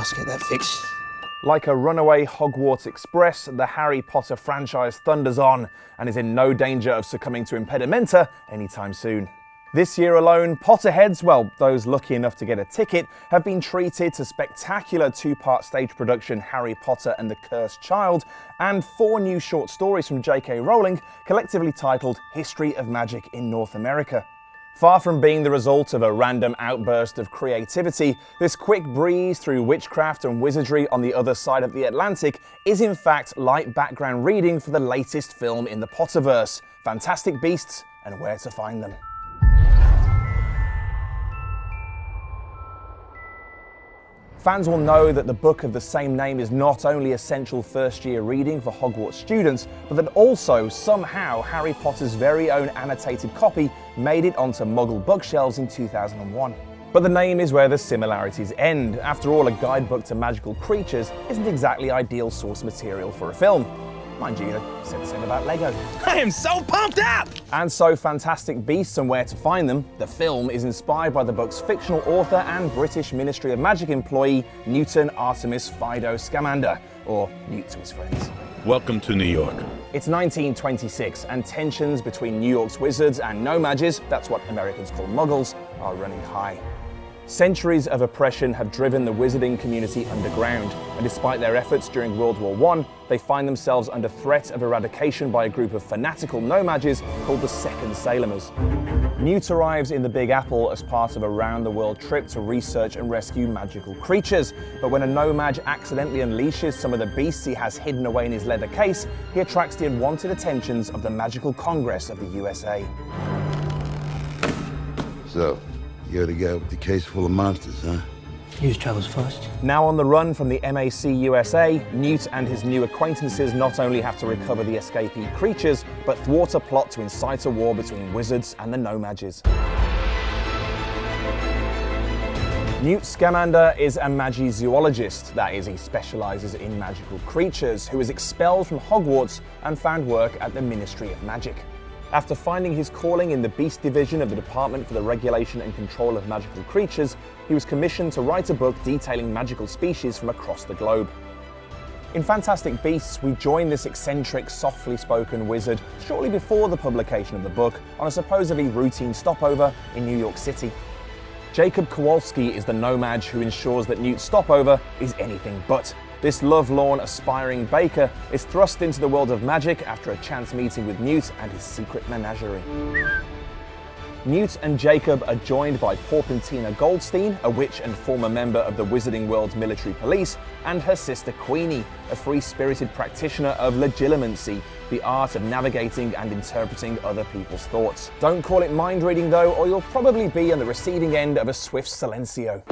Let's get that fixed. Like a runaway Hogwarts Express, the Harry Potter franchise thunders on and is in no danger of succumbing to impedimenta anytime soon. This year alone, Potterheads, well, those lucky enough to get a ticket, have been treated to spectacular two-part stage production Harry Potter and the Cursed Child, and 4 new short stories from J.K. Rowling, collectively titled History of Magic in North America. Far from being the result of a random outburst of creativity, this quick breeze through witchcraft and wizardry on the other side of the Atlantic is in fact light background reading for the latest film in the Potterverse, Fantastic Beasts and Where to Find Them. Fans will know that the book of the same name is not only essential first-year reading for Hogwarts students, but that also, somehow, Harry Potter's very own annotated copy made it onto Muggle bookshelves in 2001. But the name is where the similarities end. After all, a guidebook to magical creatures isn't exactly ideal source material for a film. Mind you, they said the same about Lego. I am so pumped up! And so Fantastic Beasts and Where to Find Them, the film, is inspired by the book's fictional author and British Ministry of Magic employee, Newton Artemis Fido Scamander, or Newt to his friends. Welcome to New York. It's 1926, and tensions between New York's wizards and No-Majs, that's what Americans call Muggles, are running high. Centuries of oppression have driven the wizarding community underground, and despite their efforts during World War I, they find themselves under threat of eradication by a group of fanatical No-Majs called the Second Salemers. Newt arrives in the Big Apple as part of a round-the-world trip to research and rescue magical creatures, but when a No-Maj accidentally unleashes some of the beasts he has hidden away in his leather case, he attracts the unwanted attentions of the Magical Congress of the USA. So, you're the guy with the case full of monsters, huh? News travels fast. Now on the run from the MAC USA, Newt and his new acquaintances not only have to recover the escapee creatures, but thwart a plot to incite a war between wizards and the No-Majs. Newt Scamander is a magizoologist, that is, he specialises in magical creatures, who was expelled from Hogwarts and found work at the Ministry of Magic. After finding his calling in the Beast Division of the Department for the Regulation and Control of Magical Creatures, he was commissioned to write a book detailing magical species from across the globe. In Fantastic Beasts, we join this eccentric, softly spoken wizard shortly before the publication of the book on a supposedly routine stopover in New York City. Jacob Kowalski is the No-Maj who ensures that Newt's stopover is anything but. This lovelorn, aspiring baker is thrust into the world of magic after a chance meeting with Newt and his secret menagerie. Newt and Jacob are joined by Porpentina Goldstein, a witch and former member of the Wizarding World's military police, and her sister Queenie, a free-spirited practitioner of legilimency, the art of navigating and interpreting other people's thoughts. Don't call it mind reading though, or you'll probably be on the receiving end of a swift silencio.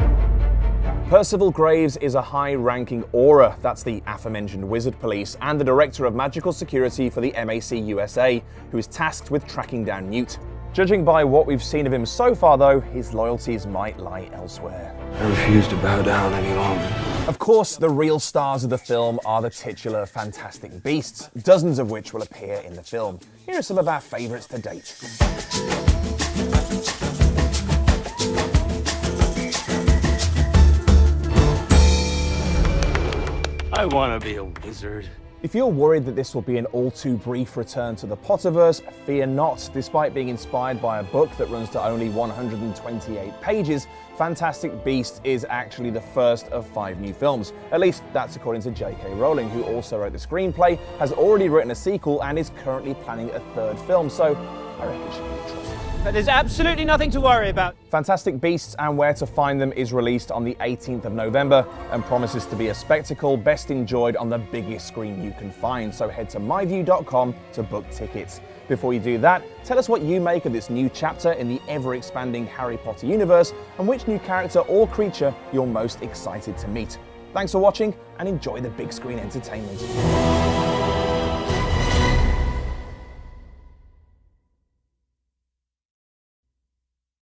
Percival Graves is a high-ranking Aura, that's the aforementioned wizard police, and the director of magical security for the MAC USA, who is tasked with tracking down Newt. Judging by what we've seen of him so far though, his loyalties might lie elsewhere. I refuse to bow down any longer. Of course, the real stars of the film are the titular Fantastic Beasts, dozens of which will appear in the film. Here are some of our favourites to date. I want to be a wizard. If you're worried that this will be an all-too-brief return to the Potterverse, fear not. Despite being inspired by a book that runs to only 128 pages, Fantastic Beasts is actually the first of 5 new films. At least that's according to J.K. Rowling, who also wrote the screenplay, has already written a sequel, and is currently planning a 3rd film, so I reckon it should be trusted. But there's absolutely nothing to worry about. Fantastic Beasts and Where to Find Them is released on the 18th of November and promises to be a spectacle best enjoyed on the biggest screen you can find, so head to myview.com to book tickets. Before you do that, tell us what you make of this new chapter in the ever-expanding Harry Potter universe and which new character or creature you're most excited to meet. Thanks for watching and enjoy the big screen entertainment.